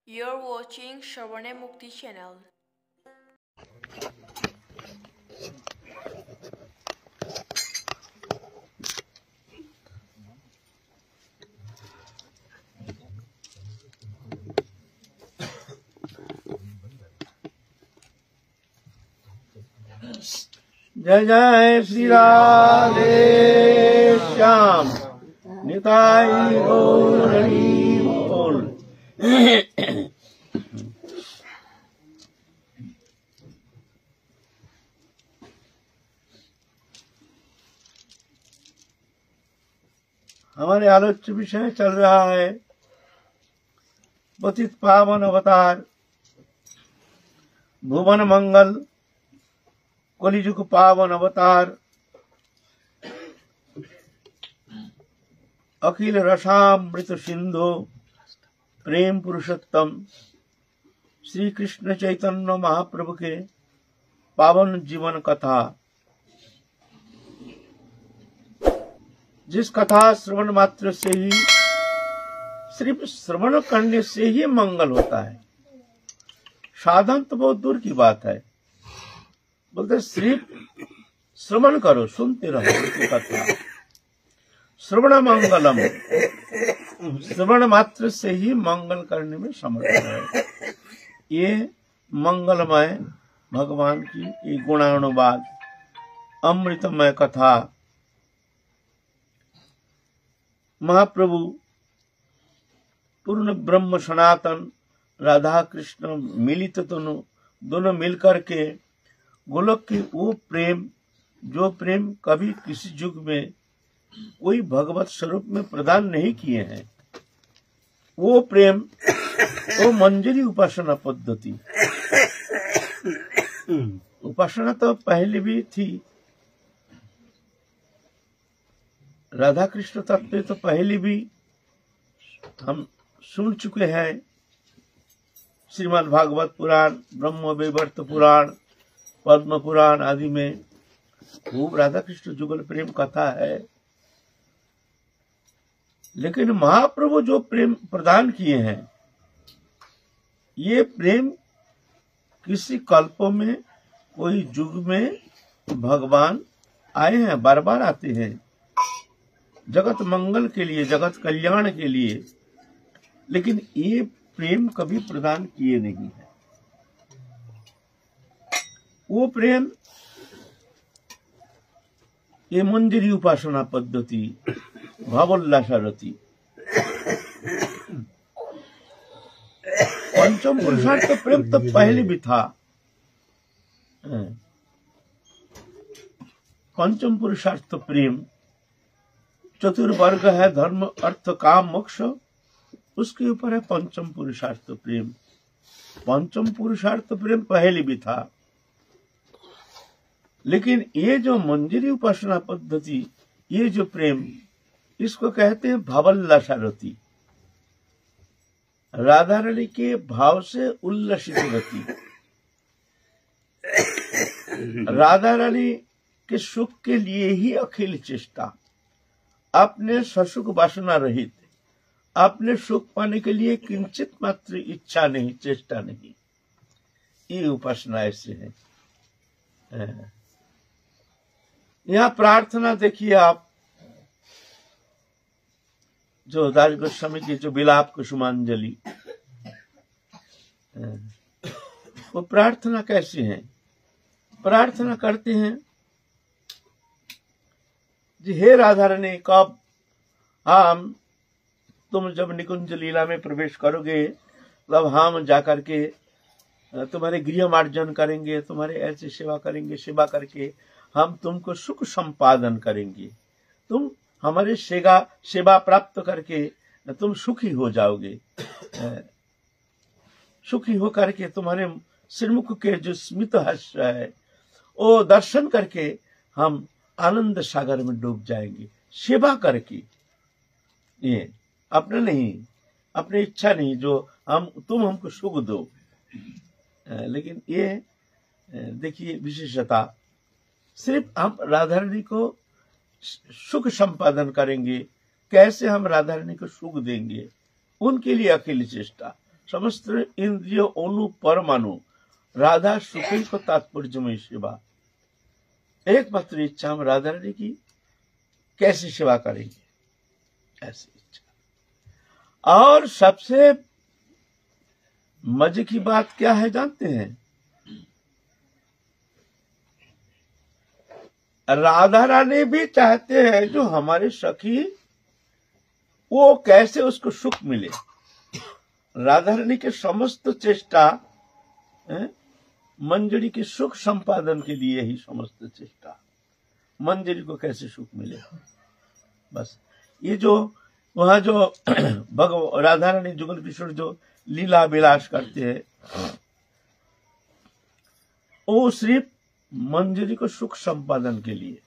You're watching Shravane Mukti channel. जय जय श्री राधे श्याम निताई गौर हरि बोल। हमारे आलोच्य विषय चल रहा है पतित पावन अवतार भुवन मंगल कलिजुग पावन अवतार अखिल रसामृत सिंधु प्रेम पुरुषोत्तम श्री कृष्ण चैतन्य महाप्रभु के पावन जीवन कथा, जिस कथा श्रवण मात्र से ही, सिर्फ श्रवण करने से ही मंगल होता है। साधन तो बहुत दूर की बात है, बोलते सिर्फ श्रवण करो, सुनते रहो उनकी कथा। श्रवण मंगलम, श्रवण मात्र से ही मंगल करने में समर्थ है। ये मंगलमय भगवान की ये गुणानुवाद अमृतमय कथा महाप्रभु पूर्ण ब्रह्म सनातन राधा कृष्ण मिलित दोनों मिलकर के गोलोक के वो प्रेम, जो प्रेम कभी किसी युग में कोई भगवत स्वरूप में प्रदान नहीं किए हैं, वो प्रेम, वो मंजरी उपासना पद्धति। उपासना तो पहले भी थी, राधा कृष्ण तत्व तो पहले भी हम सुन चुके हैं। श्रीमद् भागवत पुराण, ब्रह्म वैवर्त पुराण, पद्म पुराण आदि में वो राधा कृष्ण जुगल प्रेम कथा है। लेकिन महाप्रभु जो प्रेम प्रदान किए हैं, ये प्रेम किसी कल्पों में, कोई युग में भगवान आए हैं, बार बार आते हैं जगत मंगल के लिए, जगत कल्याण के लिए। लेकिन ये प्रेम कभी प्रदान किए नहीं है। वो प्रेम ये मंजरी उपासना पद्धति, भावोल्लासरति, पंचम पुरुषार्थ प्रेम तो पहले भी था। पंचम पुरुषार्थ प्रेम चतुर्वर्ग है, धर्म अर्थ काम मोक्ष, उसके ऊपर है पंचम पुरुषार्थ प्रेम। पंचम पुरुषार्थ प्रेम पहले भी था, लेकिन ये जो मंजरी उपासना पद्धति, ये जो प्रेम, इसको कहते हैं भावोल्लासरति। राधा रानी के भाव से उल्लसित रति, राधा रानी के सुख के लिए ही अखिल चेष्टा, अपने ससुख वासना रहित, अपने सुख पाने के लिए किंचित मात्र इच्छा नहीं, चेष्टा नहीं। ये उपासना ऐसे है। यहाँ प्रार्थना देखिए आप, जो दास गोस्वामी की जो विलाप कुसुमांजलि, वो प्रार्थना कैसी है? प्रार्थना करते हैं जी, हे राधा रानी, कब हम, तुम जब निकुंज लीला में प्रवेश करोगे, तब हम जाकर के तुम्हारे गृह मार्जन करेंगे, तुम्हारे ऐसे सेवा करेंगे, सेवा करके हम तुमको सुख संपादन करेंगे। तुम हमारे सेवा प्राप्त करके तुम सुखी हो जाओगे। सुखी होकर के तुम्हारे श्रीमुख के जो स्मित हास्य है, वो दर्शन करके हम आनंद सागर में डूब जाएंगे, सेवा करके। ये अपने नहीं, अपनी इच्छा नहीं, जो तुम हमको सुख दो। लेकिन ये देखिए विशेषता, सिर्फ हम राधा रानी को सुख संपादन करेंगे, कैसे हम राधा रानी को सुख देंगे, उनके लिए अकेली चेष्टा। समस्त इंद्रिय अणु परमाणु राधा सुखी को तात्पर्यमय सेवा, एकमात्र इच्छा हम राधा रानी की कैसे सेवा करेंगे, ऐसी इच्छा। और सबसे मजे की बात क्या है जानते हैं? राधा रानी भी चाहते हैं जो हमारे सखी वो कैसे उसको सुख मिले। राधा रानी के समस्त चेष्टा मंजरी के सुख संपादन के लिए ही, समस्त चेष्टा मंजरी को कैसे सुख मिले। बस ये जो वहां जो राधा रानी जुगल किशोर जो लीला विलास करते हैं, वो सिर्फ मंजरी को सुख संपादन के लिए।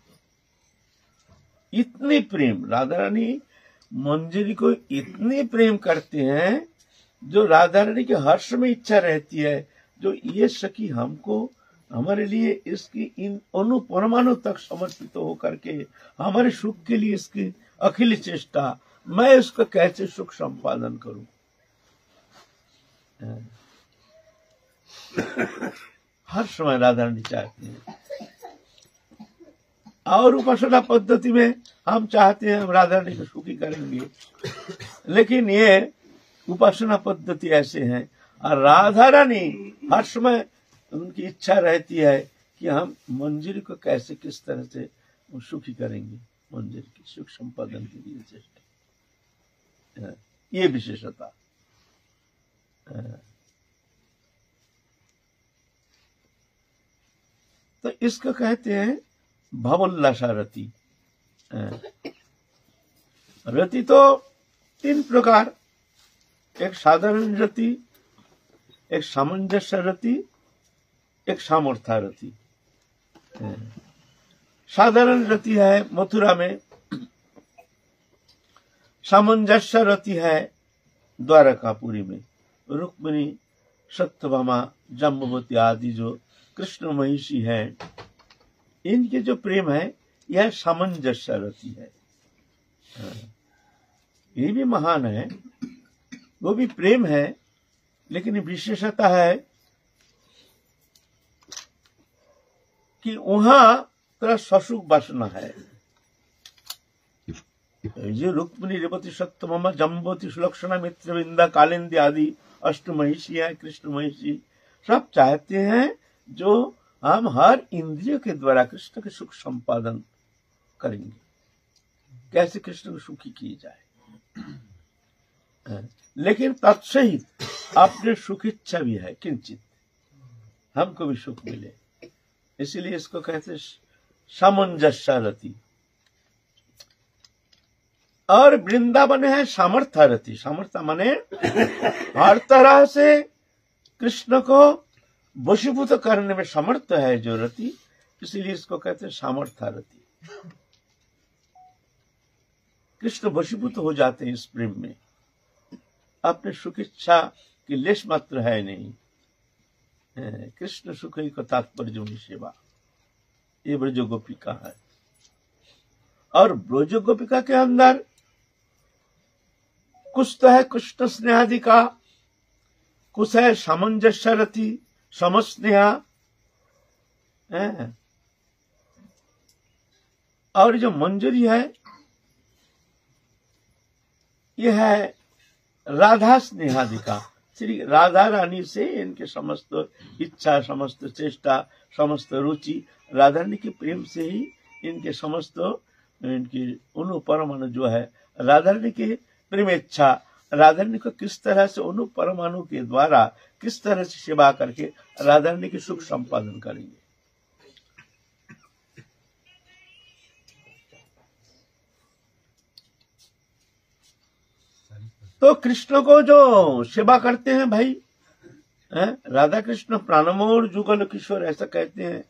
इतनी प्रेम राधा रानी मंजरी को इतनी प्रेम करते हैं, जो राधा रानी के हर्ष में इच्छा रहती है जो ये सखी हमको हमारे लिए इसकी इन अणु परमाणु तक समर्पित होकर के हमारे सुख के लिए इसकी अखिल चेष्टा, मैं इसका कैसे सुख संपादन करूं। हर समय राधा रानी चाहती है। और उपासना पद्धति में हम चाहते हैं हम राधा रानी को सुखी करेंगे, लेकिन ये उपासना पद्धति ऐसे है और राधा रानी हर समय उनकी इच्छा रहती है कि हम मंजरी को कैसे किस तरह से सुखी करेंगे, मंजरी की सुख संपादन के लिए चेष्टा, ये विशेषता। तो इसको कहते हैं भवोल्लासा रति। रति तो तीन प्रकार, एक साधारण रति, एक सामंजस्य रति, एक सामर्थ्य रति। साधारण रति है मथुरा में, सामंजस्य रति है द्वारकापुरी में। रुक्मिणी, सत्यभामा, जाम्बवती आदि जो कृष्ण महिषी है, इनके जो प्रेम है यह सामंजस्य रति है। ये भी महान है, वो भी प्रेम है, लेकिन विशेषता है कि वहां थोड़ा ससुख वासना है। जो रुक्मिणी, रेवती, सत्यभामा, जाम्बवती, सुलक्षणा, मित्रविंदा, कालिंदी आदि अष्ट महिषी है, कृष्ण महिषी, सब चाहते हैं जो हम हर इंद्रिय के द्वारा कृष्ण के सुख संपादन करेंगे, कैसे कृष्ण को सुखी किए जाए। लेकिन तत्सहित अपने सुख इच्छा भी है, किंचित हमको भी सुख मिले, इसीलिए इसको कहते सामंजस्य रति। और वृंदावन है सामर्थ्य रति। सामर्थ्य माने हर तरह से कृष्ण को वशीभूत करने में समर्थ है जो रति, इसीलिए इसको कहते हैं सामर्थ्य रति। कृष्ण वशीभूत हो जाते हैं इस प्रेम में, अपने सुख इच्छा की लेश मात्र है नहीं। कृष्ण सुख ही को तात्पर्य सेवा, ये ब्रज गोपिका है। और ब्रज गोपिका के अंदर कुछ तो है कृष्ण स्नेहादि का, कुछ है सामंजस्य रति, समस्नेहा, और जो मंजरी है यह है राधा स्नेहादि का। श्री राधा रानी से इनके समस्त इच्छा, समस्त चेष्टा, समस्त रुचि राधा रानी के प्रेम से ही इनके समस्त इनकी अणु परमाणु जो है राधा रानी के प्रेम इच्छा, राधा रानी को किस तरह से अणु परमाणु के द्वारा किस तरह से सेवा करके राधा रानी की सुख संपादन करेंगे। तो कृष्ण को जो सेवा करते हैं भाई, राधा कृष्ण प्राणमोर जुगल किशोर ऐसा कहते हैं।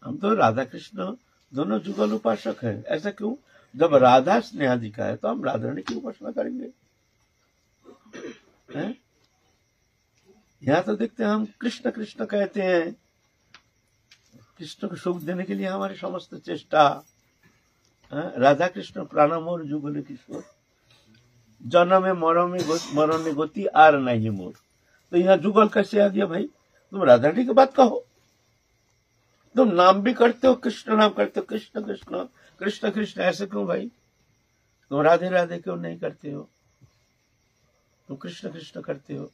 हम तो राधा कृष्ण दोनों जुगल उपासक है। ऐसा क्यों? जब राधा स्नेहाधिका है तो हम राधा रानी की उपासना करेंगे। यहाँ तो देखते हैं हम कृष्ण कृष्ण कहते हैं, कृष्ण को सुख देने के लिए हमारी समस्त चेष्टा। राधा कृष्ण प्राणमोर जुगल किशोर, जन्म में मरो में गति आर नहीं मोर। तो यहाँ जुगल कैसे आ गया भाई? तुम राधा रानी की बात कहो, तुम नाम भी करते हो, कृष्ण नाम करते हो, कृष्ण कृष्ण कृष्ण कृष्ण, ऐसे क्यों भाई? तुम राधे राधे क्यों नहीं करते हो? तुम कृष्ण कृष्ण करते हो?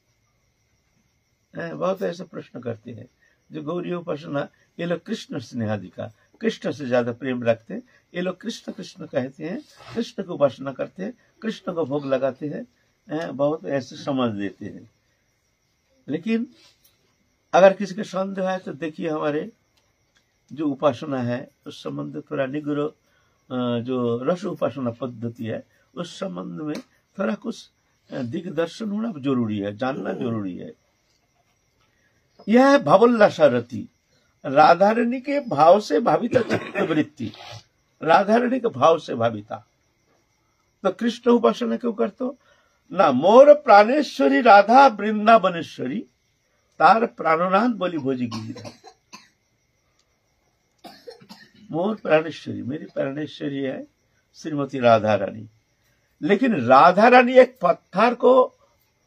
बहुत ऐसे प्रश्न करते हैं जो गौरी उपासना, ये लोग कृष्ण स्नेहाधिका, कृष्ण से ज्यादा प्रेम रखते हैं, ये लोग कृष्ण कृष्ण कहते हैं, कृष्ण की उपासना करते हैं, कृष्ण को भोग लगाते हैं, बहुत ऐसे समझ देते हैं। लेकिन अगर किसी के संदेह है तो देखिए हमारे जो उपासना है उस संबंध थोड़ा निगुरो जो रस उपासना पद्धति है उस संबंध में थोड़ा कुछ दिग्दर्शन होना जरूरी है, जानना जरूरी है। यह है भावोल्लासा रति, राधा रानी के भाव से भाविता चित्तवृत्ति, राधा रानी के भाव से भाविता। तो कृष्ण उपासना क्यों करते हो ना? मोर प्राणेश्वरी राधा वृंदावनेश्वरी, तार प्राणनाथ बोली भोजी गिरी। मोर प्राणेश्वरी, मेरी प्राणेश्वरी है श्रीमती राधा रानी। लेकिन राधा रानी एक पत्थर को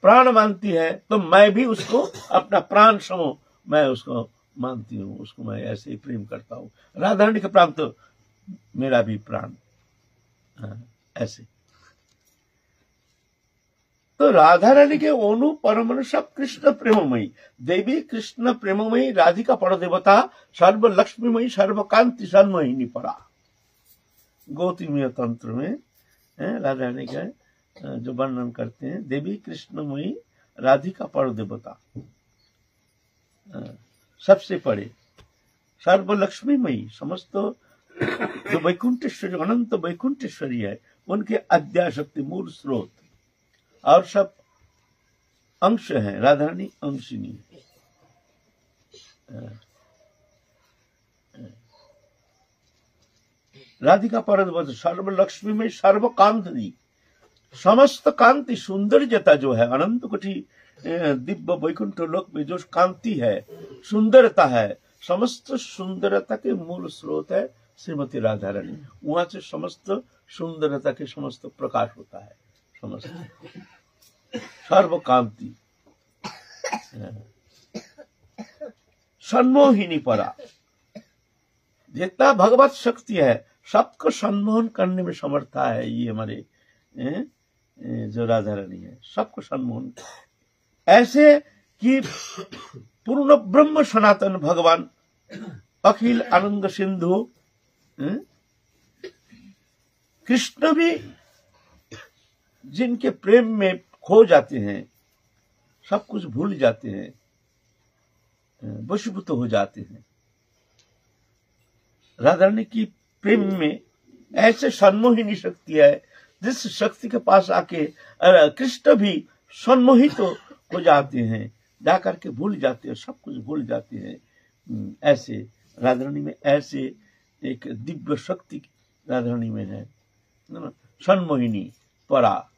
प्राण मानती है, तो मैं भी उसको अपना प्राण समो मैं उसको मानती हूँ, उसको मैं ऐसे ही प्रेम करता हूँ। राधा रानी का प्राण तो मेरा भी प्राण, ऐसे। तो राधा रानी के ओनु परमनु सब कृष्ण प्रेममयी, देवी कृष्ण प्रेममयी, राधिका परदेवता, सर्व लक्ष्मीमयी, सर्वकांति सन्मोहिनी परा। गौतमीय तंत्र में राधा रानी का जो वर्णन करते हैं, देवी कृष्णमयी, राधिका परदेवता, सबसे परे, सर्व लक्ष्मीमयी, समस्त जो वैकुंठेश्वरी, अनंत वैकुंठेश्वरी है, उनके अद्याशक्ति मूल स्रोत और सब अंश है। राधा रानी अंशिनी है। राधिका परदेवता, सर्व लक्ष्मी में सर्व कांति, समस्त कांति सौंदर्यता जो है, अनंत कोटि दिव्य वैकुंठ लोक में जो कांति है, सुंदरता है, समस्त सुंदरता के मूल स्रोत है श्रीमती राधा रानी। वहां से समस्त सुंदरता के समस्त प्रकाश होता है, समस्त सर्व कांति। सन्मोहिनी परा, जितना भगवत शक्ति है सबको सम्मोहन करने में समर्था है ये हमारे जो राधा रानी है, सबको सम्मोहन, ऐसे कि पूर्ण ब्रह्म सनातन भगवान अखिल आनंद सिंधु कृष्ण भी जिनके प्रेम में खो जाते हैं, सब कुछ भूल जाते हैं, वशीभूत हो जाते हैं। राधा रानी की प्रेम में ऐसे सन्मोहिनी शक्ति है जिस शक्ति के पास आके कृष्ण भी सम्मोहित हो जाते हैं, जाकर के भूल जाते हैं, सब कुछ भूल जाते हैं। ऐसे राधा रानी में ऐसे एक दिव्य शक्ति राधा रानी में है ना, सन्मोहिनी परा,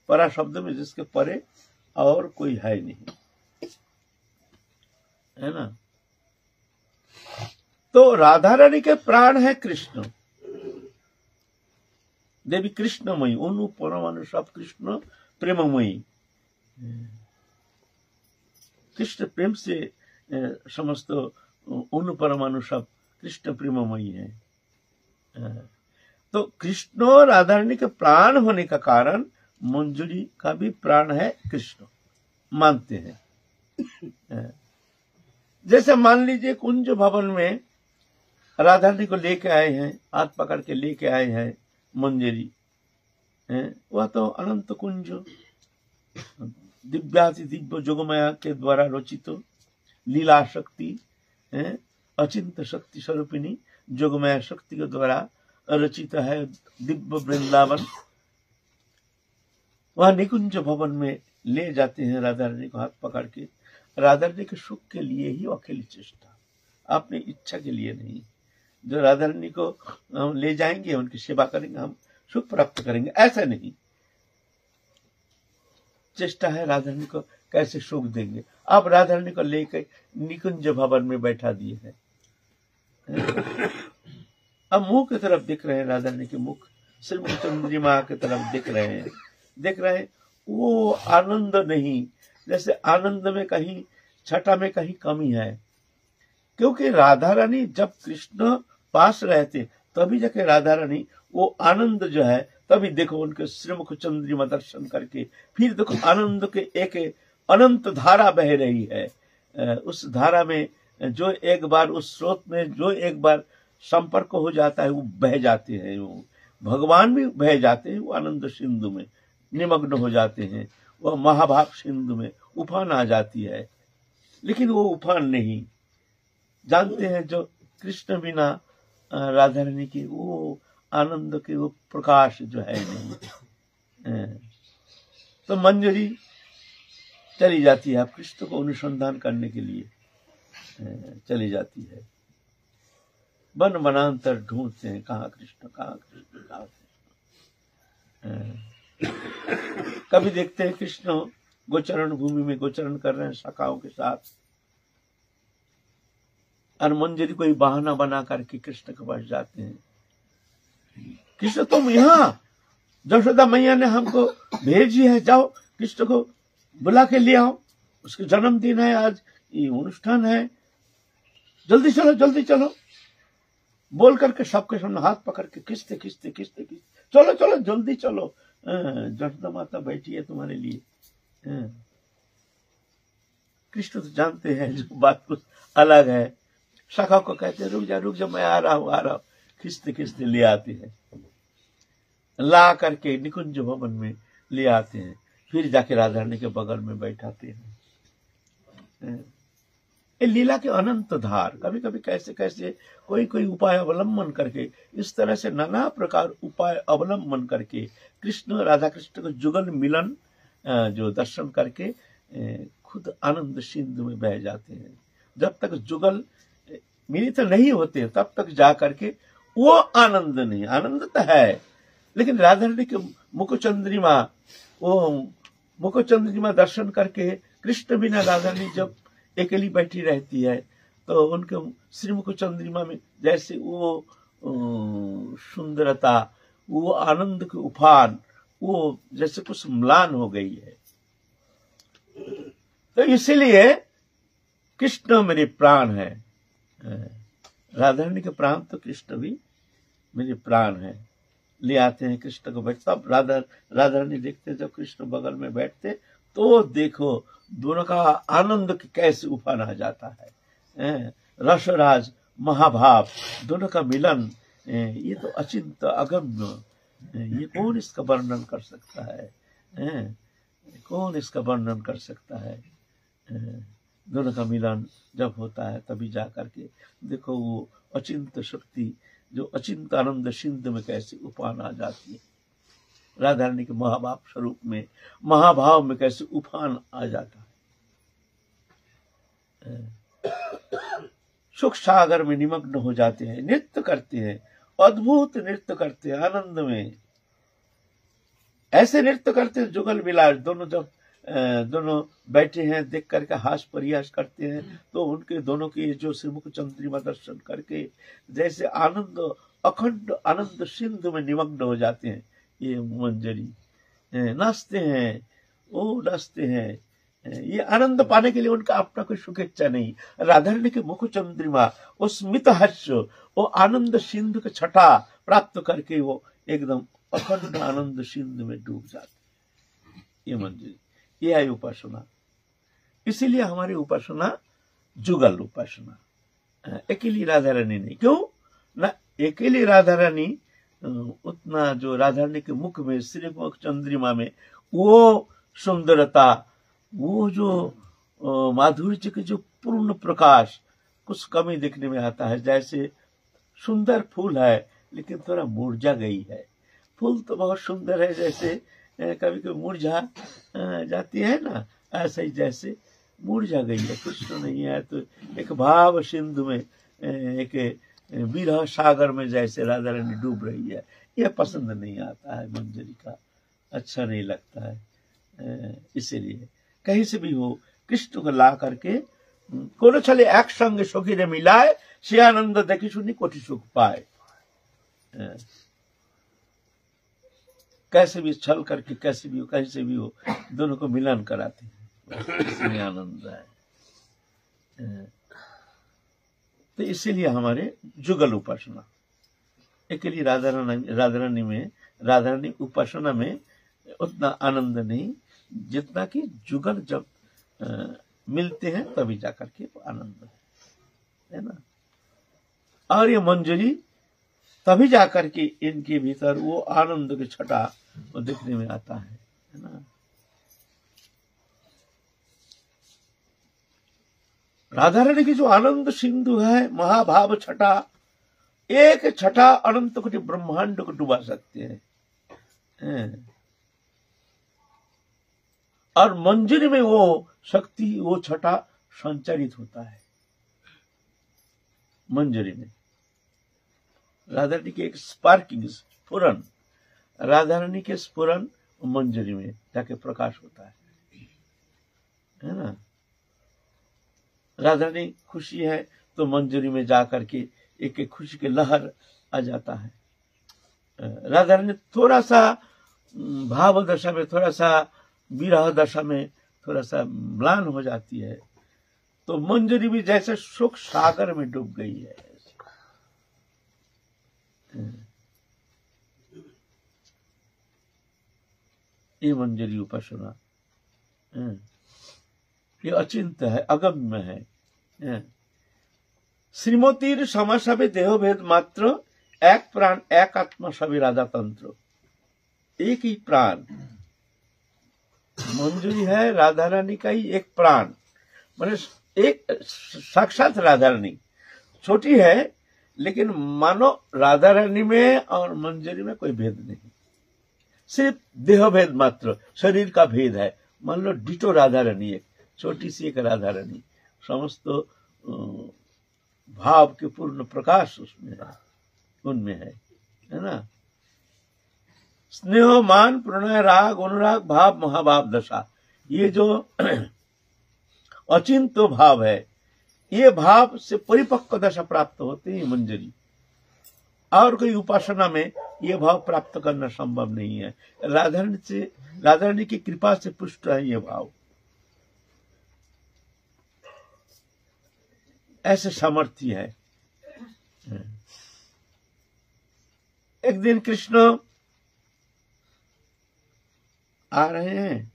परा शब्द में जिसके परे और कोई है नहीं, है ना। तो राधा रानी के प्राण है कृष्ण, देवी कृष्णमयी, उनु परमाणु सब कृष्ण प्रेममयी, कृष्ण प्रेम से समस्त उनु परमाणु सब कृष्ण प्रेममयी है। तो कृष्ण और राधा रानी के प्राण होने का कारण मंजूरी का भी प्राण है कृष्ण, मानते हैं। जैसे मान लीजिए कुंज भवन में राधा रानी को लेके आए हैं, हाथ पकड़ के लेके आए हैं मंजरी, वह तो अनंत कुंज दिव्याति दिव्य जोगमाया के द्वारा रचित लीला शक्ति, अचिंत शक्ति स्वरूपिणी जोगमाया शक्ति के द्वारा रचित है दिव्य वृंदावन। वह निकुंज भवन में ले जाते हैं राधा रानी को हाथ पकड़ के, राधा रानी के सुख के लिए ही अकेली चेष्टा, अपनी इच्छा के लिए नहीं। जो राधा रानी को हम ले जाएंगे, उनकी सेवा करेंगे, हम सुख प्राप्त करेंगे, ऐसा नहीं। चेष्टा है राधा रानी को कैसे सुख देंगे। आप राधा रानी को लेकर निकुंज भवन में बैठा दिए हैं, अब मुंह की तरफ देख रहे हैं, राधा रानी के मुख श्रीमती चंद्रिमा की तरफ देख रहे हैं, देख रहे हैं, वो आनंद नहीं। जैसे आनंद में कहीं छठा में कहीं कमी है, क्योंकि राधा रानी जब कृष्ण पास रहते तभी जाके राधा रानी वो आनंद जो है, तभी देखो उनके श्रीमुख चंद्रिमा दर्शन करके फिर देखो आनंद के एक अनंत धारा बह रही है। उस धारा में जो एक बार उस स्रोत में जो एक बार संपर्क हो जाता है वो बह जाते हैं, वो भगवान भी बह जाते हैं, वो आनंद सिंधु में निमग्न हो जाते हैं, वह महाभाव सिंधु में उफान आ जाती है। लेकिन वो उफान नहीं जानते हैं जो कृष्ण बिना राधा रानी की वो आनंद के वो प्रकाश जो है नहीं। तो मंजरी चली जाती है, आप कृष्ण को अनुसंधान करने के लिए चली जाती है। वन वनांतर ढूंढते हैं, कहाँ कृष्ण, कहाँ कृष्ण, कहाँ कृष्ण। कभी देखते हैं कृष्ण गोचरण भूमि में गोचरण कर रहे हैं सखाओं के साथ, और मंजरी कोई बहाना बना करके कृष्ण के पास जाते हैं। कृष्ण तुम यहाँ, यशोदा मैया ने हमको भेजी है, जाओ कृष्ण को बुला के ले आओ, उसके जन्मदिन है आज, ये अनुष्ठान है, जल्दी चलो जल्दी चलो। बोल करके सबके सामने हाथ पकड़ के खींचते खींचते खींचते खींचते, चलो चलो जल्दी चलो, यशोदा माता बैठी है तुम्हारे लिए। कृष्ण तो जानते हैं जो बात कुछ अलग है, सखा को कहते हैं रुक जा मैं आ रहा हूं, खींचते खींचते ले आते हैं, ला करके निकुंज भवन में ले आते हैं, फिर जाके राधा रानी के बगल में बैठाते हैं। ये लीला के अनंत धार, कभी कभी कैसे कैसे कोई कोई उपाय अवलंबन करके, इस तरह से नाना प्रकार उपाय अवलंबन करके कृष्ण राधा कृष्ण को जुगल मिलन जो दर्शन करके खुद आनंद सिंधु में बह जाते हैं। जब तक जुगल मिलित नहीं होते तब तक जा करके वो आनंद नहीं, आनंद तो है, लेकिन राधा रानी के मुख चंद्रिमा, वो मुख चंद्रिमा दर्शन करके कृष्ण बिना राधा रानी जब अकेली बैठी रहती है तो उनके श्रीमुख चंद्रिमा में जैसे वो सुंदरता, वो आनंद के उफान, वो जैसे कुछ म्लान हो गई है। तो इसीलिए कृष्ण मेरे प्राण है, राधा रानी के प्राण तो कृष्ण भी मेरे प्राण है। ले आते हैं कृष्ण को, बैठ तब राधा रानी देखते जब कृष्ण बगल में बैठते तो देखो दोनों का आनंद कैसे उफान आ जाता है। रसराज महाभाव दोनों का मिलन, ये तो अचिंत अगम्य, ये कौन इसका वर्णन कर सकता है, कौन इसका वर्णन कर सकता है। दोनों का मिलन जब होता है तभी जा करके देखो वो अचिंत शक्ति, जो अचिंत आनंद सिंधु में कैसे उफान आ जाती है। राधा रानी के महाभाव स्वरूप में, महाभाव में कैसे उफान आ जाता है। सुख सागर में निमग्न हो जाते हैं, नृत्य करते हैं, अद्भुत नृत्य करते हैं आनंद में। ऐसे नृत्य करते हैं जुगल विलास, दोनों जब दोनों बैठे हैं देख करके हास परिहास करते हैं तो उनके दोनों के जो श्रीमुख चंद्रिमा दर्शन करके जैसे आनंद, अखंड आनंद सिंधु में निमग्न हो जाते हैं। ये मंजरी नाचते हैं, वो नाचते हैं, ये आनंद पाने के लिए उनका अपना कोई शुभेच्छा नहीं। राधा रानी के मुख चंद्रिमा, वो स्मित हास्य, वो आनंद सिंधु के छठा प्राप्त करके वो एकदम अखंड आनंद सिंधु में डूब जाते। ये मंजरी, ये है उपासना। इसीलिए हमारी उपासना जुगल उपासना, अकेली राधा रानी नहीं। क्यों ना अकेली राधा रानी, उतना जो राधा रानी के मुख में श्रीमुख चंद्रिमा में वो सुंदरता, वो जो माधुर्य के जो पूर्ण प्रकाश, कुछ कमी देखने में आता है। जैसे सुंदर फूल है लेकिन थोड़ा मुरझा गई है, फूल तो बहुत सुंदर है, जैसे कभी कभी मुरझा जाती है ना, ऐसे ही जैसे मुरझा गई है, कृष्ण नहीं है तो एक भाव सिंधु में, एक विरह सागर में जैसे राधा रानी डूब रही है। यह पसंद नहीं आता है मंजरी का, अच्छा नहीं लगता है। इसीलिए कहीं से भी हो कृष्ण को ला करके कोनो छले एक संग सखी रे मिलाए, से आनंद देखी सुनी कोटि सुख पाए। कैसे भी छल करके कैसे भी हो कहीं से भी हो दोनों को मिलन कराते हैं, इसमें आनंद है। तो इसीलिए हमारे जुगल उपासना अकेली राधा रानी उपासना में उतना आनंद नहीं जितना कि जुगल जब मिलते हैं तभी जाकर के आनंद है ना। और ये मंजरी तभी जाकर के इनके भीतर वो आनंद की छटा वो दिखने में आता है ना। राधा रानी की जो आनंद सिंधु है महाभाव छटा, एक छटा अनंत कोटि ब्रह्मांड को डुबा सकते हैं। और मंजरी में वो शक्ति वो छटा संचारित होता है। मंजरी में राधा रानी के एक स्पार्किंग स्फुरन, राधा रानी के स्फुरन मंजरी में जाके प्रकाश होता है ना। राधा रानी खुशी है तो मंजरी में जाकर के एक खुशी की लहर आ जाता है। राधा रानी थोड़ा सा भाव दशा में, थोड़ा सा विरह दशा में थोड़ा सा म्लान हो जाती है तो मंजरी भी जैसे सुख सागर में डूब गई है। ये मंजरी उपासना ये अचिंत्य है, अगम्य है। श्रीमतीर समासवे देहभेद मात्र, एक प्राण एक आत्मा सभी राधा तंत्र। एक ही प्राण मंजरी है, राधा रानी का ही एक प्राण, माने एक साक्षात राधा रानी छोटी है लेकिन मानो राधा रानी में और मंजरी में कोई भेद नहीं, सिर्फ देह भेद मात्र, शरीर का भेद है। मान लो डिटो राधा रानी एक छोटी सी एक राधा रानी, समस्त भाव के पूर्ण प्रकाश उसमें है, उनमें है ना। स्नेह मान प्रणय राग अनुराग भाव महाभाव दशा, ये जो अचिंत्य भाव है ये भाव से परिपक्व दशा प्राप्त होती है मंजरी। और कोई उपासना में ये भाव प्राप्त करना संभव नहीं है। राधा रानी की कृपा से पुष्ट है ये भाव। ऐसे सामर्थ्य है। एक दिन कृष्ण आ रहे हैं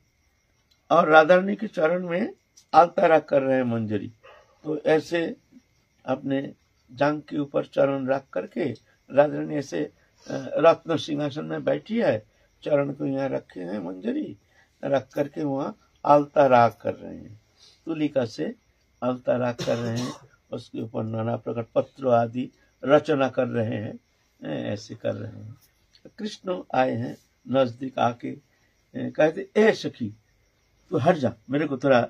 और राधा रानी के चरण में आलता कर रहे हैं मंजरी, तो ऐसे अपने जांघ के ऊपर चरण रख करके राधा रानी ऐसे रत्न सिंहासन में बैठी है, चरण को यहाँ रखे हैं मंजरी रख करके वहां आलता राग कर रहे हैं, तुलिका से आलता राग कर रहे हैं, उसके ऊपर नाना प्रकार पत्र आदि रचना कर रहे हैं, ऐसे कर रहे हैं। कृष्ण आए हैं नजदीक आके कहते ए सखी तू हट जा, मेरे को थोड़ा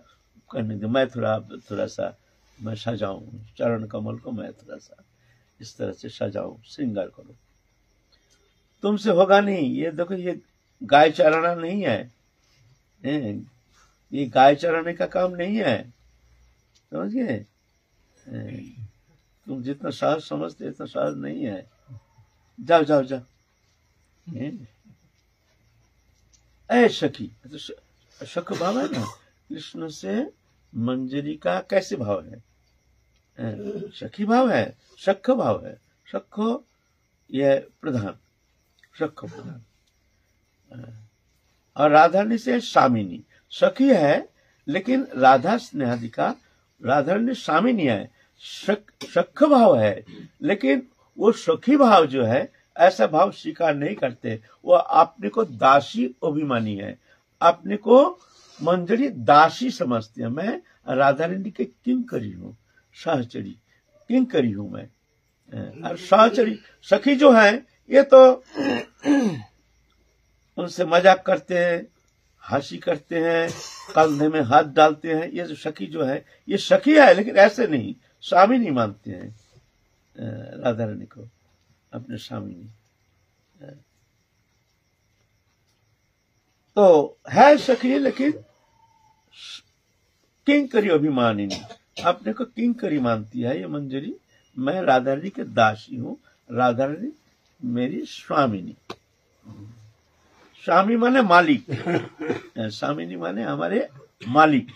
करने दे, मैं थोड़ा सा मैं सजाऊं चरण कमल को, मैं थोड़ा सा इस तरह से सजाऊं, श्रृंगार करो। तुमसे होगा नहीं, ये देखो ये गाय चराना नहीं है, ये गाय चराने का काम नहीं है, समझ गए। तुम जितना सहज समझते इतना सहज नहीं है, जाओ जाओ जाओ। ऐ सखी, तो शक भाव है ना, कृष्ण से मंजरी का कैसे भाव है, सखी भाव है, शख भाव है, शख यह प्रधान, शख प्रधान। और राधारानी से स्वामिनी, सखी है लेकिन राधा स्नेहादिका, राधारानी स्वामिनी है, शख भाव है लेकिन वो सखी भाव जो है ऐसा भाव स्वीकार नहीं करते, वो अपने को दासी अभिमानी है, अपने को मंजरी दासी समझती है। मैं राधा रानी के किंकरी हूँ, सहचरी किंकरी हूँ मैं। और सहचरी सखी जो है ये तो उनसे मजाक करते हैं, हंसी करते हैं, कंधे में हाथ डालते हैं। ये जो सखी जो है ये सखी है लेकिन ऐसे नहीं, स्वामी नहीं मानते हैं राधा रानी को अपने स्वामी नहीं। तो है सखी लेकिन किंकरी अभिमानिनी, अपने को किंकरी मानती है ये मंजरी। मैं राधा रानी के दासी हूँ, राधा रानी मेरी स्वामिनी, स्वामी माने मालिक, स्वामिनी माने हमारे मालिक।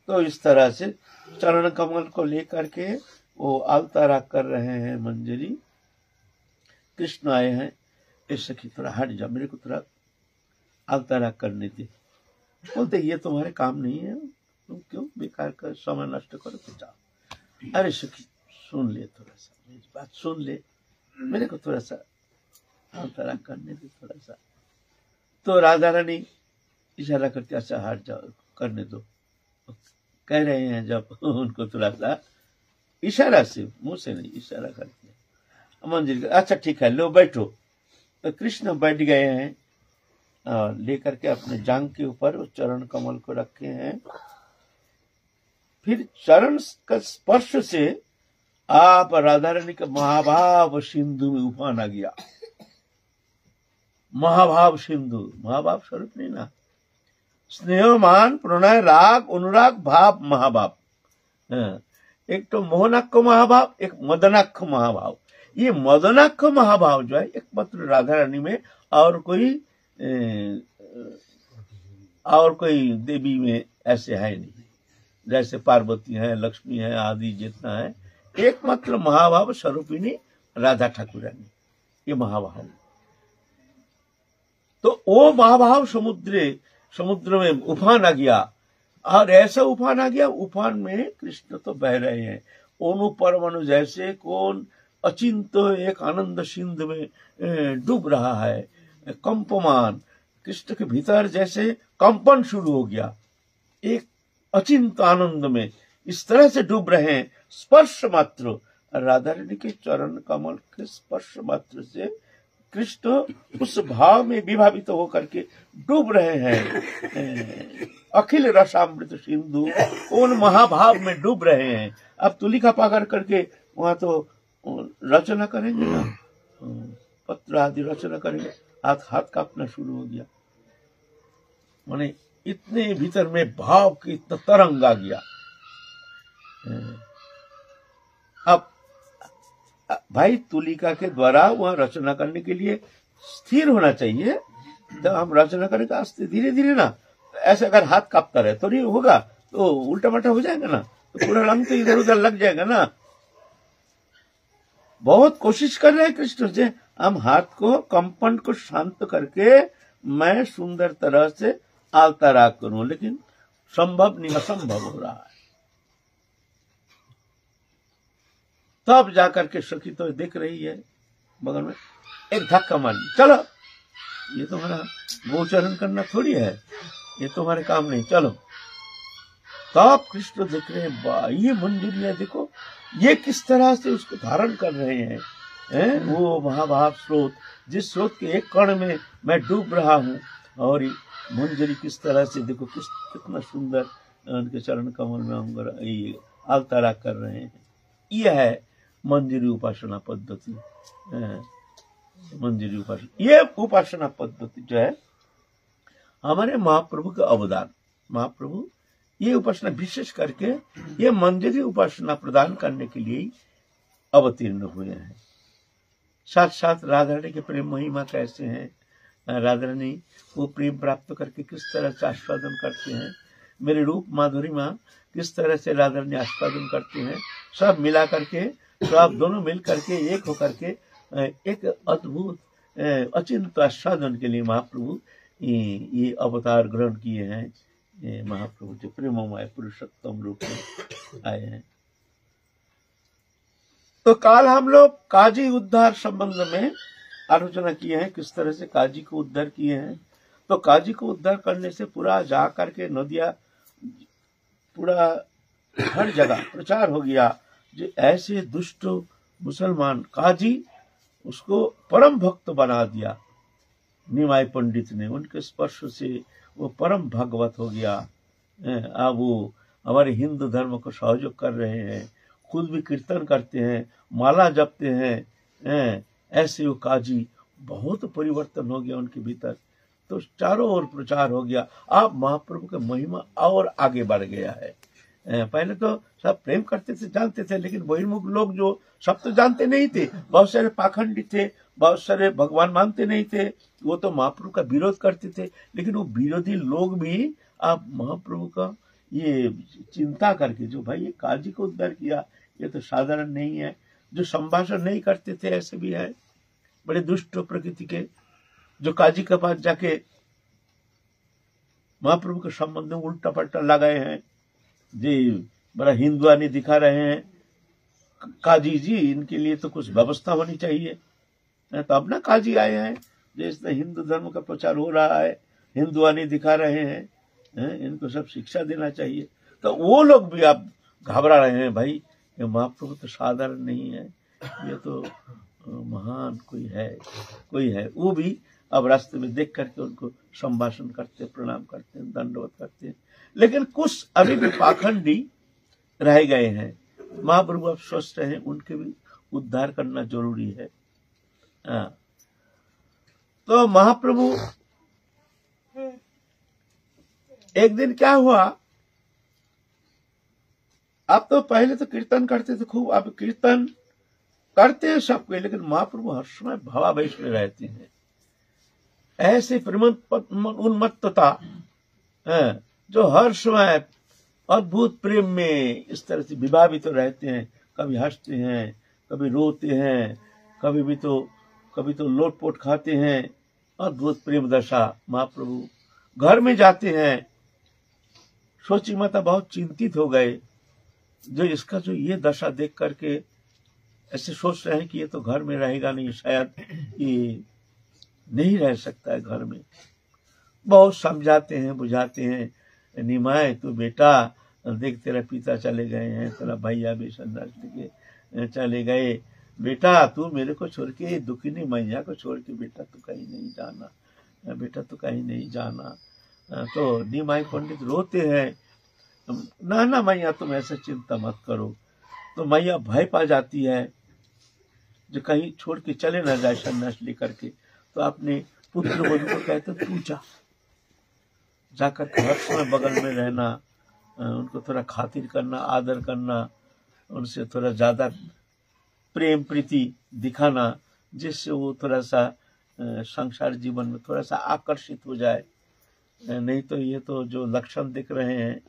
तो इस तरह से चरण कमल को लेकर के वो अवतारा कर रहे हैं मंजरी। कृष्ण आए हैं, इस सखी थोड़ा हट जा, मेरे को थोड़ा अवतारा करने दे। बोलते ये तुम्हारे काम नहीं है, तुम क्यों बेकार का समय नष्ट करो, तो जाओ। अरे सखी सुन ले, थोड़ा सा मेरी बात सुन ले, मेरे को थोड़ा सा अवतारा करने दे थोड़ा सा। तो राधा रानी इशारा करती, अच्छा हट जाओ, करने दो। कह रहे हैं जब उनको थोड़ा सा इशारा से, मुंह से नहीं, इशारा करते हैं मंजिल का, अच्छा ठीक है लो बैठो। तो कृष्ण बैठ गए हैं और लेकर के अपने जांग के ऊपर चरण कमल को रखे हैं। फिर चरण का स्पर्श से आप राधा रानी का महाभाव सिंधु में उफान आ गया। महाभाव सिंधु, महाभाव स्वरूप नहीं ना, स्नेह मान प्रणय राग अनुराग भाव महाभाव। एक तो मोहनाक्ष महाभाव, एक मदनाक्ष महाभाव। ये मदनाक्ष महाभाव जो है एकमात्र राधा रानी में और कोई देवी में ऐसे है नहीं। जैसे पार्वती है, लक्ष्मी है, आदि जितना है, एकमात्र महाभाव स्वरूपिणी राधा ठाकुरानी, ये महाभाव। तो वो महाभाव समुद्र में उफान आ गया, और ऐसा उफान आ गया, उफान में कृष्ण तो बह रहे हैं। ओनु परमाणु जैसे कौन अचिंत एक आनंद सिंधु में डूब रहा है, कंपमान कृष्ण के भीतर जैसे कंपन शुरू हो गया, एक अचिंत आनंद में इस तरह से डूब रहे हैं। स्पर्श मात्र राधा रानी के चरण कमल के स्पर्श मात्र से कृष्ण उस भाव में विभावित होकर के डूब रहे हैं। अखिल रसामृत सिंधु उन महाभाव में डूब रहे हैं। अब तुलिका पाकर करके वहां तो रचना करेंगे ना, पत्र आदि रचना करेंगे, हाथ कांपना शुरू हो गया। माने इतने भीतर में भाव की इतना तरंग आ गया। अब भाई तुलिका के द्वारा वहां रचना करने के लिए स्थिर होना चाहिए। जब हम रचना करेंगे आस्ते धीरे धीरे ना, ऐसे अगर हाथ कांपता रहे तो नहीं होगा, तो उल्टा मल्टा हो जाएगा ना, तो पूरा रंग तो इधर उधर लग जाएगा ना। बहुत कोशिश कर रहे हैं कृष्ण से, हम हाथ को कंपन को शांत करके मैं सुंदर तरह से अवतारा करूं, लेकिन संभव नहीं, असंभव हो रहा है। तब जाकर के सखी तो देख रही है बगल में, एक धक्का मार, चलो ये तुम्हारा गोचरण करना थोड़ी है, ये तुम्हारे काम नहीं, चलो। तब कृष्ण देख रहे हैं, ये मंजरियां देखो, ये किस तरह से उसको धारण कर रहे हैं, वो महाभाव स्रोत, जिस स्रोत के एक कण में मैं डूब रहा हूं, और मंजरी किस तरह से देखो, कितना सुंदर उनके चरण कमल में अवतारा कर रहे हैं। यह है मंजरी उपासना पद्धति। मंजरी उपासना, ये उपासना पद्धति जो है हमारे महाप्रभु का अवदान। महाप्रभु ये उपासना विशेष करके ये मंजरी उपासना प्रदान करने के लिए अवतीर्ण हुए हैं। साथ साथ राधा रानी के प्रेम महिमा कैसे हैं, राधा रानी वो प्रेम प्राप्त करके किस तरह से आस्वादन करते हैं, मेरे रूप माधुरिमा किस तरह से राधा रानी आस्वादन करते हैं, सब मिला करके, तो आप दोनों मिल करके एक होकर के एक अद्भुत अचिंत आस्वादन के लिए महाप्रभु ये अवतार ग्रहण किए हैं। महाप्रभु जो प्रेममय पुरुषोत्तम रूप में आए हैं। तो काल हम लोग काजी उद्धार संबंध में आलोचना किए हैं, किस तरह से काजी को उद्धार किए हैं। तो काजी को उद्धार करने से पूरा जा करके नदिया पूरा हर जगह प्रचार हो गया, जो ऐसे दुष्ट मुसलमान काजी उसको परम भक्त बना दिया। निमाय पंडित ने उनके स्पर्श से वो परम भागवत हो गया। अब वो हमारे हिंदू धर्म को सहयोग कर रहे हैं, खुद भी कीर्तन करते हैं, माला जपते हैं। ऐसे वो काजी बहुत परिवर्तन हो गया उनके भीतर, तो चारों ओर प्रचार हो गया। अब महाप्रभु का महिमा और आगे बढ़ गया है। पहले तो सब प्रेम करते थे, जानते थे, लेकिन बहिर्मुख लोग जो सब तो जानते नहीं थे, बहुत सारे पाखंडी थे, बहुत सारे भगवान मानते नहीं थे, वो तो महाप्रभु का विरोध करते थे, लेकिन वो विरोधी लोग भी आप महाप्रभु का ये चिंता करके, जो भाई ये काजी को उद्धार किया, ये तो साधारण नहीं है। जो संभाषण नहीं करते थे ऐसे भी है, बड़े दुष्ट प्रकृति के, जो काजी के पास जाके महाप्रभु के संबंध में उल्टा पट्टा लगाए हैं, जी बड़ा हिंदुआनी दिखा रहे हैं। काजी जी, इनके लिए तो कुछ व्यवस्था होनी चाहिए। तो अब ना काजी आए हैं, जैसे हिंदू धर्म का प्रचार हो रहा है, हिंदुआनी दिखा रहे हैं, इनको सब शिक्षा देना चाहिए। तो वो लोग भी आप घबरा रहे हैं, भाई ये महाप्रभु तो साधारण नहीं है, ये तो महान कोई है। वो भी अब रास्ते में देख करके उनको संभाषण करते, प्रणाम करते हैं, दंडवत करते हैं। लेकिन कुछ अभी भी पाखंडी रह गए हैं। महाप्रभु अब सोच रहे हैं उनके भी उद्धार करना जरूरी है। तो महाप्रभु एक दिन क्या हुआ, आप तो पहले तो कीर्तन करते थे खूब, आप कीर्तन करते हैं सबके, लेकिन महाप्रभु हर समय भावावेश में रहते हैं। ऐसे उन्मत्तता जो हर समय अद्भुत प्रेम में इस तरह से विभावित तो रहते हैं, कभी हंसते हैं, कभी रोते हैं, कभी तो लोटपोट खाते हैं। अद्भुत प्रेम दशा। महाप्रभु घर में जाते हैं, सोची माता बहुत चिंतित हो गए, जो इसका जो ये दशा देख करके ऐसे सोच रहे हैं कि ये तो घर में रहेगा नहीं, शायद ये नहीं रह सकता है घर में। बहुत समझाते हैं, बुझाते हैं, निमाय तू बेटा देख, तेरा पिता चले गए हैं, तेरा भैया भी संन्यास लेके चले गए, बेटा तू मेरे को छोड़ के, दुखिनी मैया को छोड़ के बेटा तू कहीं नहीं जाना, बेटा तू कहीं नहीं जाना। तो निमाय पंडित रोते हैं, ना मैया तुम ऐसा चिंता मत करो। तो मैया भय पा जाती है, जो कहीं छोड़ के चले ना जाए संन्यास लेकर के। तो अपने पुत्र वधु को कहते तू जाकर हर समय बगल में रहना, उनको थोड़ा खातिर करना, आदर करना, उनसे थोड़ा ज्यादा प्रेम प्रीति दिखाना, जिससे वो थोड़ा सा संसार जीवन में थोड़ा सा आकर्षित हो जाए। नहीं तो ये तो जो लक्षण दिख रहे हैं।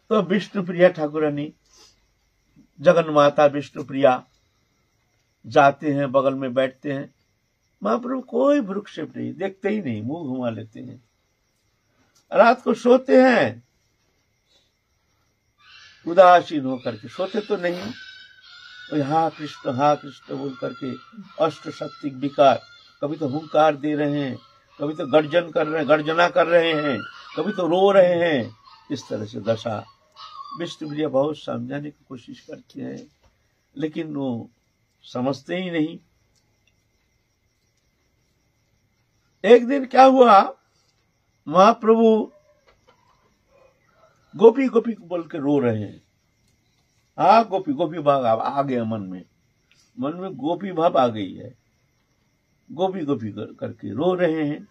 तो विष्णुप्रिया ठाकुरानी, जगन माता विष्णुप्रिया जाते हैं, बगल में बैठते हैं। महाप्रभु कोई भ्रूक्षेप नहीं, देखते ही नहीं, मुंह घुमा लेते हैं। रात को सोते हैं, उदासीन होकर के सोते तो नहीं, हा कृष्ण बोल करके अष्ट शक्ति विकार, कभी तो हुंकार दे रहे हैं, कभी तो गर्जना कर रहे हैं, कभी तो रो रहे हैं। इस तरह से दशा। विष्णुप्रिया बहुत समझाने की कोशिश करते हैं, लेकिन वो समझते ही नहीं। एक दिन क्या हुआ, महाप्रभु गोपी गोपी बोल के रो रहे हैं। गोपी भाव आ गया मन में गोपी भाव आ गई है, गोपी करके रो रहे हैं।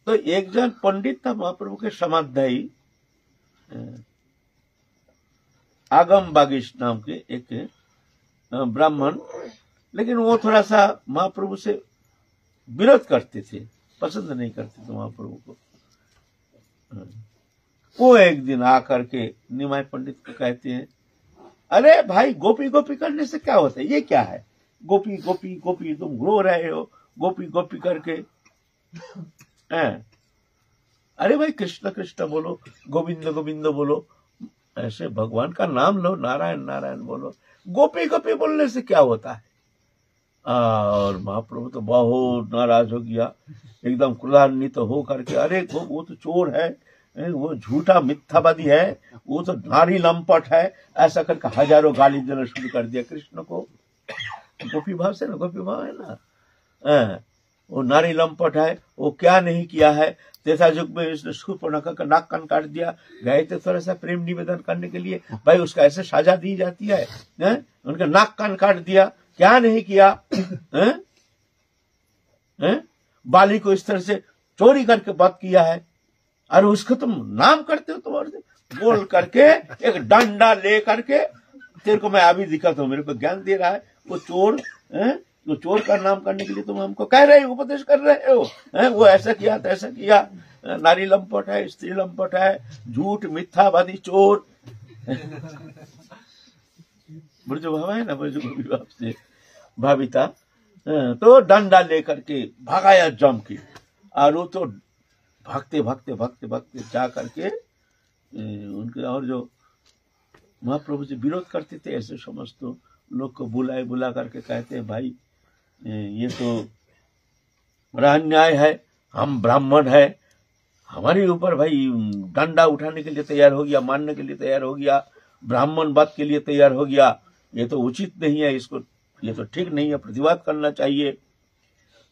तो एक जन पंडित था महाप्रभु के समाध्यायी, आगम बागीश नाम के एक ब्राह्मण, लेकिन वो थोड़ा सा महाप्रभु से विरोध करते थे, पसंद नहीं करते थे महाप्रभु को। वो एक दिन आकर के निमाय पंडित को कहते हैं, अरे भाई गोपी गोपी करने से क्या होता है, ये क्या है, गोपी गोपी गोपी तुम रो रहे हो, गोपी गोपी करके। अरे भाई कृष्ण कृष्ण बोलो, गोविंद गोविंद बोलो, ऐसे भगवान का नाम लो, नारायण नारायण बोलो, गोपी गोपी बोलने से क्या होता है। और महाप्रभु तो बहुत नाराज हो गया, एकदम क्रोधान्वित हो करके, अरे वो तो चोर है, वो झूठा मिथ्यावादी है, वो तो नारी लंपट है, ऐसा करके हजारों गाली देना शुरू कर दिया कृष्ण को। गोपी भाव से ना, गोपी भाव है ना, वो नारी लंपट है, वो क्या नहीं किया है। त्रेता युग में इसने शूर्पणखा का नाक कान काट दिया, गए थे थोड़ा सा प्रेम निवेदन करने के लिए, भाई उसका ऐसे सजा दी जाती है, उनका नाक कान काट दिया, क्या नहीं किया। बाली को इस तरह से चोरी करके वध किया है, और उसको तुम नाम करते हो, तुम बोल करके एक डंडा ले करके, तेरे को मैं अभी दिखाता हूँ, मेरे को ज्ञान दे रहा है, वो चोर हैं, तो चोर का नाम करने के लिए तुम हमको कह रहे हो, उपदेश कर रहे हो हैं? वो ऐसा किया तैसा किया, नारी लंपट है, स्त्री लंपट है, झूठ मिथ्यावादी चोर। ब्रज भावा है ना, ब्रज भाव से भाविता, तो डंडा लेकर के भगाया जम के, और वो तो भागते भागते भागते भागते जा करके उनके और जो महाप्रभु से विरोध करते थे ऐसे समस्त लोग को बुला करके कहते हैं, भाई ये तो बड़ा अन्याय है, हम ब्राह्मण है, हमारे ऊपर भाई डंडा उठाने के लिए तैयार हो गया, मारने के लिए तैयार हो गया, ब्राह्मण वध के लिए तैयार हो गया, ये तो उचित नहीं है, इसको ये तो ठीक नहीं है, प्रतिवाद करना चाहिए।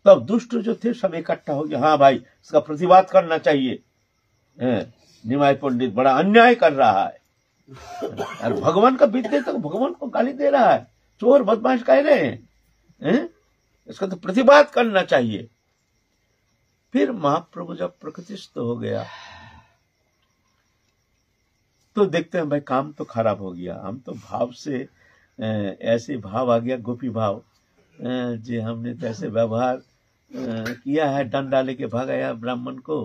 तब दुष्ट जो थे सब इकट्ठा हो गया, हाँ भाई इसका प्रतिवाद करना चाहिए, निमाय पंडित बड़ा अन्याय कर रहा है, और भगवान का विद्या तक भगवान को गाली दे रहा है, चोर बदमाश कह रहे हैं, इसका तो प्रतिवाद करना चाहिए। फिर महाप्रभु जब प्रकृतिस्थ हो गया तो देखते हैं भाई काम तो खराब हो गया, हम तो भाव से ऐसे भाव आ गया, गोपी भाव, जो हमने तो ऐसे व्यवहार किया है, डंडा लेके भागाया ब्राह्मण को,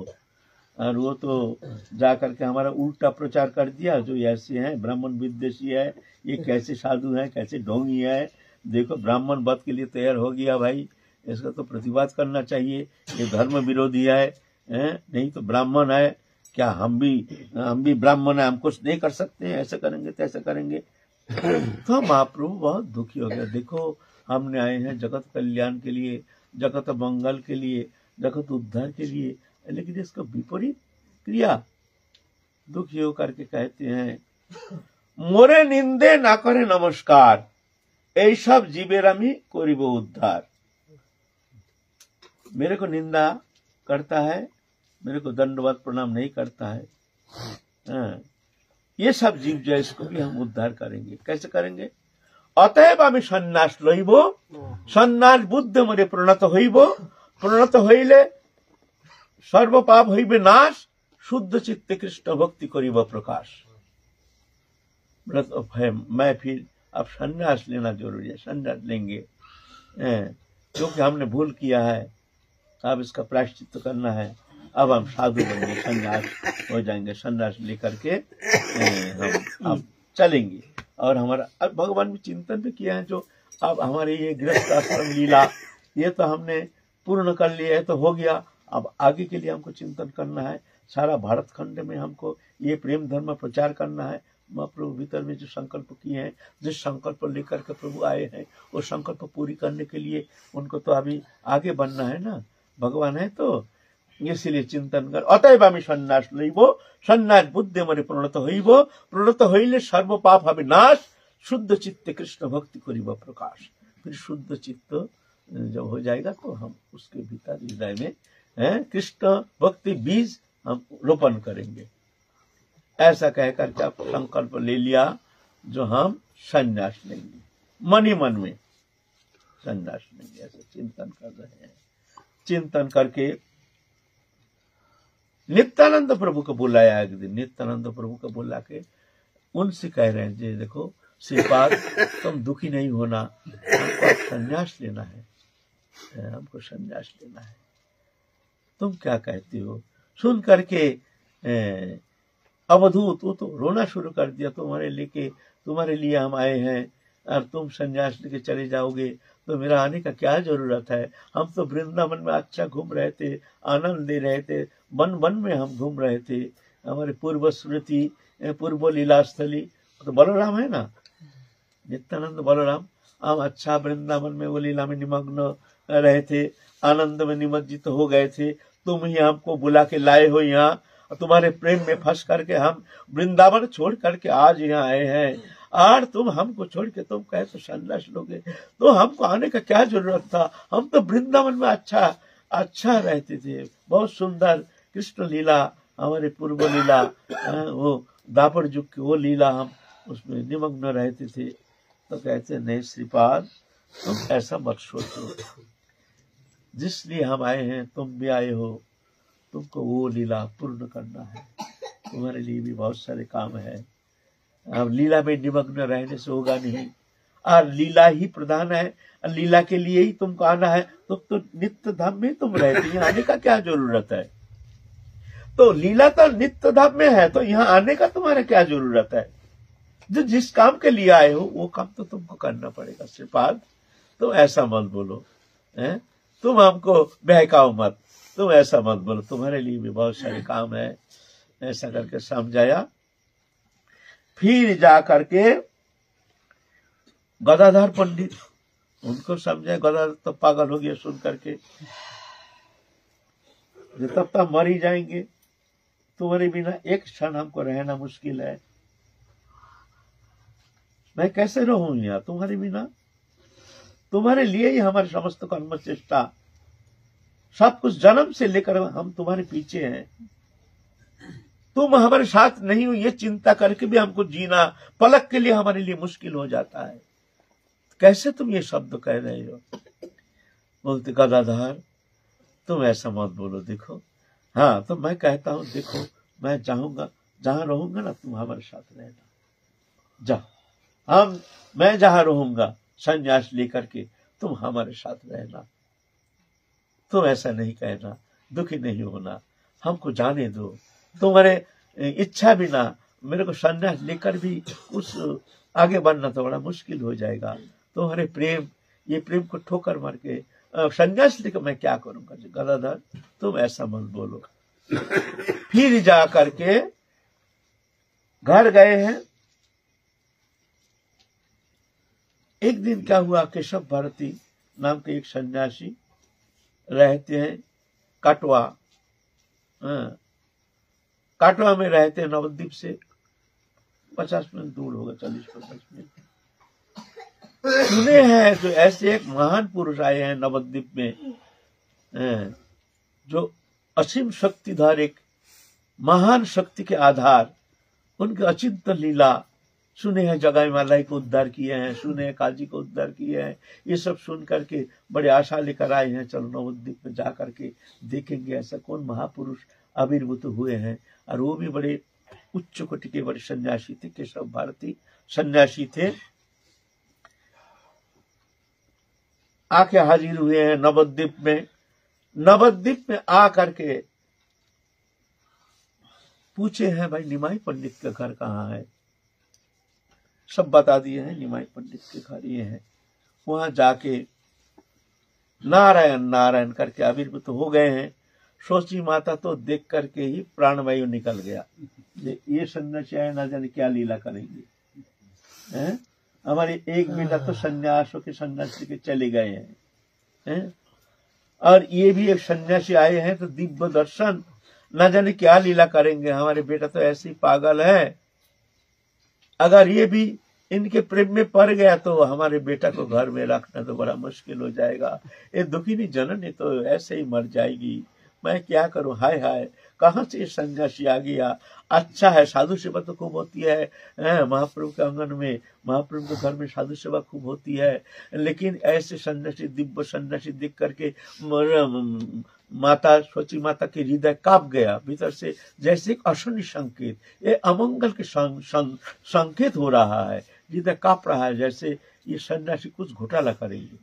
और वो तो जा करके हमारा उल्टा प्रचार कर दिया, जो ऐसे हैं ब्राह्मण विद्वेषी है, ये कैसे साधु है, कैसे ढोंगी है, देखो ब्राह्मण वध के लिए तैयार हो गया, भाई इसका तो प्रतिवाद करना चाहिए, ये धर्म विरोधी है, नहीं तो ब्राह्मण है क्या, हम भी ब्राह्मण है, हम कुछ नहीं कर सकते, ऐसा करेंगे तैसा करेंगे। तो महाप्रभु बहुत दुखी हो गया, देखो हमने आए हैं जगत कल्याण के लिए, जगत मंगल के लिए, जगत उद्धार के लिए, लेकिन इसका विपरीत क्रिया। दुखी होकर के कहते हैं, मोरे निंदे ना करे नमस्कार, এই সব জীবের আমি করিব उद्धार। मेरे को निंदा करता है, मेरे को दंडवत प्रणाम नहीं करता है, ये सब जीव जो है इसको भी हम उद्धार करेंगे। कैसे करेंगे? अतएव आमी सन्यास लइब, सन्यास बुद्धि मोरे प्रणत हইব, प्रणत हইলে सर्व पाप हইবে नाश, शुद्ध चित्ते कृष्ण भक्ति करिब प्रकाश। व्रत है मैं फिर अब सन्यास लेना जरूरी है, सन्यास लेंगे, क्योंकि हमने भूल किया है, अब इसका प्रायश्चित करना है, अब हम साधु बनेंगे, सन्यास हो जाएंगे, सन्यास लेकर के हम अब चलेंगे। और हमारा अब भगवान भी चिंतन भी किया है, जो अब हमारे ये गृहस्थ आश्रम लीला ये तो हमने पूर्ण कर लिया है, तो हो गया, अब आगे के लिए हमको चिंतन करना है। सारा भारत खंड में हमको ये प्रेम धर्म प्रचार करना है। महाप्रभु भीतर में जो संकल्प किए हैं, जिस संकल्प लेकर के प्रभु आए हैं, वो संकल्प पूरी करने के लिए उनको तो अभी आगे बढ़ना है ना, भगवान है तो इसलिए चिंतन कर। अतएव आमी सन्यास लइब, सन्यास बुद्धि मोरे प्रणत हইব, प्रणत हইলে सर्व पाप हबे नाश, शुद्ध चित्ते कृष्ण भक्ति करिब प्रकाश। फिर शुद्ध चित्त जब हो जाएगा तो हम उसके भीतर हृदय में कृष्ण भक्ति बीज हम रोपण करेंगे। ऐसा कहकर के आप संकल्प ले लिया, जो हम सन्यास लेंगे, मन ही मन में सन्यास लेंगे, ऐसा चिंतन कर रहे हैं। चिंतन करके नित्यानंद प्रभु को बुलाया एक दिन, नित्यानंद प्रभु को बुला के उनसे कह रहे हैं, जी देखो श्रीपाद तुम दुखी नहीं होना, हमको सन्यास लेना है, हमको सन्यास लेना है, तुम क्या कहती हो? सुन करके अवधूत वो तो रोना शुरू कर दिया, तुम्हारे लिए हम आए हैं और तुम सन्यास लेके चले जाओगे तो मेरा आने का क्या जरूरत है? हम तो वृंदावन में अच्छा घूम रहे थे, आनंद ले रहे थे, वन वन में हम घूम रहे थे, हमारे पूर्व स्मृति पूर्व लीला स्थली तो बलराम है ना, नित्यानंद बलराम, हम अच्छा वृंदावन में वो लीला में निमग्न रहे थे, आनंद में निमज्जित हो गए थे, तुम ही हमको बुला के लाए हो यहाँ, तुम्हारे प्रेम में फंस करके हम वृंदावन छोड़ करके आज यहाँ आए हैं, और तुम हमको छोड़ के तुम कहे तो सन्यास लोगे, तो हमको आने का क्या जरूरत था? हम तो वृंदावन में अच्छा रहते थे, बहुत सुंदर कृष्ण लीला, हमारे पूर्व लीला, वो दापर युग की वो लीला, हम उसमें निमग्न रहते थे। तो कहते नहीं श्रीपाद तुम ऐसा मत सोचो, जिसलिए हम आए हैं तुम भी आए हो, तुमको वो लीला पूर्ण करना है, तुम्हारे लिए भी बहुत सारे काम है। अब लीला में निमग्न रहने से होगा नहीं, और लीला ही प्रधान है, लीला के लिए ही तुमको आना है, तो नित्य धाम में तुम रहते, यहाँ आने का क्या जरूरत है? तो लीला तो नित्य धाम में है, तो यहाँ आने का तुम्हारा क्या जरूरत है? जो जिस काम के लिए आए हो वो काम तो तुमको करना पड़ेगा। श्रीपाद तुम ऐसा मत बोलो, है? तुम हमको बहकाओ मत, तुम ऐसा मत बोलो, तुम्हारे लिए भी बहुत सारे काम है, ऐसा करके समझाया। फिर जा करके गदाधर पंडित उनको समझाए, गदाधर तो पागल हो गया सुन करके, जो तब तक मर ही जाएंगे, तुम्हारे बिना एक क्षण हमको रहना मुश्किल है, मैं कैसे रहूं यहाँ तुम्हारे बिना? तुम्हारे लिए ही हमारे समस्त कर्म चेष्टा सब कुछ जन्म से लेकर हम तुम्हारे पीछे हैं, तुम हमारे साथ नहीं हो ये चिंता करके भी हमको जीना पलक के लिए हमारे लिए मुश्किल हो जाता है, कैसे तुम ये शब्द कह रहे हो? बोलते गदाधर तुम ऐसा मत बोलो, देखो हाँ तो मैं कहता हूं, देखो मैं चाहूंगा जहां रहूंगा ना तुम हमारे साथ रहना, जाओ मैं जहां रहूंगा संन्यास लेकर के तुम हमारे साथ रहना, तुम ऐसा नहीं कहना, दुखी नहीं होना, हमको जाने दो, तुम्हारे इच्छा बिना मेरे को संन्यास लेकर भी उस आगे बढ़ना तो बड़ा मुश्किल हो जाएगा, तुम्हारे प्रेम ये प्रेम को ठोकर मार के संन्यास लेकर मैं क्या करूंगा? गदाधर तुम ऐसा मत बोलो। फिर जा करके घर गए हैं। एक दिन क्या हुआ, केशव भारती नाम के एक सन्यासी रहते हैं काटवा, काटवा में रहते हैं, नवद्वीप से 50 मिनट दूर होगा, 40-50 मिनट। सुने हैं जो ऐसे एक महान पुरुष आए हैं नवद्वीप में, जो असीम शक्तिधर, एक महान शक्ति के आधार, उनके अचिंत लीला सुने हैं, जगाई मालाई को उद्धार किए हैं, सुने हैं काजी को उद्धार किए हैं, ये सब सुन करके बड़े आशा लेकर आए हैं, चलो नवद्वीप में जा करके देखेंगे ऐसा कौन महापुरुष आविर्भूत हुए हैं। और वो भी बड़े उच्च कोटि के बड़े सन्यासी थे, केशव भारती सन्यासी थे। आके हाजिर हुए हैं नवद्वीप में। नवद्वीप में आ करके पूछे हैं, भाई निमाई पंडित का घर कहाँ है? सब बता दिए हैं, निमाई पंडित के घर ये है। वहां जाके नारायण नारायण करके आविर्भूत हो गए हैं। सोची माता तो देख करके ही प्राणवायु निकल गया, ये सन्यासी आए ना जाने क्या लीला करेंगे, हैं? हमारे एक बिना तो सन्यासों के सन्यासी के चले गए हैं, और ये भी एक सन्यासी आए हैं तो दिव्य दर्शन, ना जाने क्या लीला करेंगे। हमारे बेटा तो ऐसे ही पागल है, अगर ये भी इनके प्रेम में पड़ गया तो हमारे बेटा को घर में रखना तो बड़ा मुश्किल हो जाएगा। ये दुखिनी जननी तो ऐसे ही मर जाएगी, मैं क्या करूं? हाय हाय, कहां से सन्यासी आ गया? अच्छा है, साधु सेवा तो खूब होती है, महाप्रभु के आंगन में, महाप्रभु के घर में साधु सेवा खूब होती है, लेकिन ऐसे सन्यासी, दिव्य सन्यासी देख करके माता, सोची माता के हृदय कांप गया भीतर से, जैसे एक अशनि संकेत, ये अमंगल के संकेत हो रहा है, हृदय कांप रहा है, जैसे ये सन्यासी कुछ घोटाला करेंगे।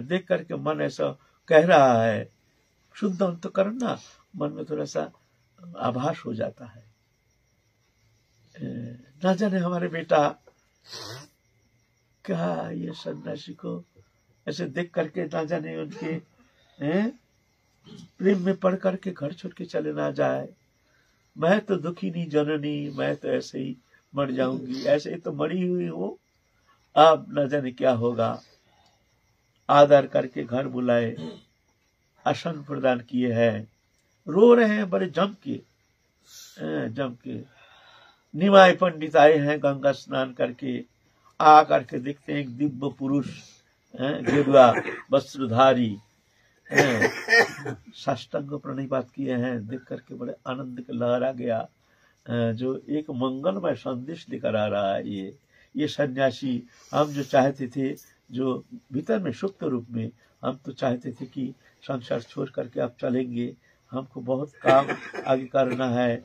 देख करके मन ऐसा कह रहा है, शुद्ध अंतःकरण ना, मन में थोड़ा सा आभास हो जाता है, ना जाने हमारे बेटा क्या ये सन्यासी को ऐसे देख करके ना जाने उनके प्रेम में पड़ करके घर छोड़ के चले ना जाए। मैं तो दुखी नहीं जननी, मैं तो ऐसे ही मर जाऊंगी, ऐसे ही तो मरी हुई हूं, अब न जाने क्या होगा। आदर करके घर बुलाए, आसन प्रदान किए हैं, रो रहे हैं बड़े जम के। निमाय पंडित आए हैं गंगा स्नान करके, आ करके देखते हैं एक दिव्य पुरुष, गेरुआ वस्त्रधारी, साष्टांग प्रणिपात किए हैं। देख करके बड़े आनंद के लहर आ गया, जो एक मंगलमय संदेश लेकर आ रहा है। ये सन्यासी, हम जो चाहते थे, जो भीतर में सुप्त रूप में हम तो चाहते थे कि संसार छोड़ करके आप चलेंगे, हमको बहुत काम आगे करना है,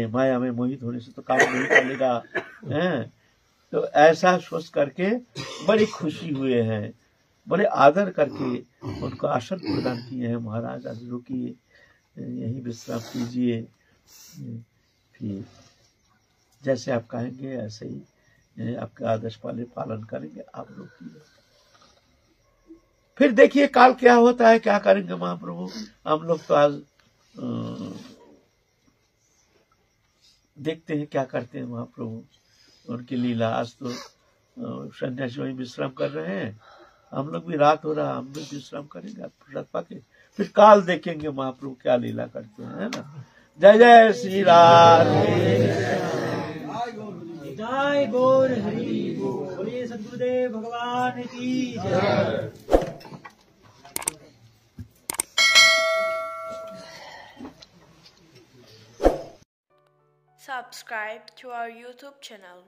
माया में मोहित होने से तो काम नहीं चलेगा, तो ऐसा सोच करके बड़ी खुशी हुए हैं, बड़े आदर करके उनको आसन प्रदान किए हैं। महाराज आज रुकिए, यही विश्राम कीजिए, फिर जैसे आप कहेंगे ऐसे ही आपके आदेश पालन करेंगे, आप रुकिए। फिर देखिए काल क्या होता है, क्या करेंगे महाप्रभु। हम लोग तो आज देखते हैं क्या करते हैं महाप्रभु, उनकी लीला। आज तो सन्यासी वही विश्राम कर रहे हैं, हम लोग भी रात हो रहा, हम लोग विश्राम करेंगे प्रसाद पाके, फिर काल देखेंगे महाप्रभु क्या लीला करते हैं, है ना। जय जय श्री राधे, जय गौर हरि बोल, बोलिए सद्गुरुदेव भगवान की जय। Subscribe to our YouTube channel.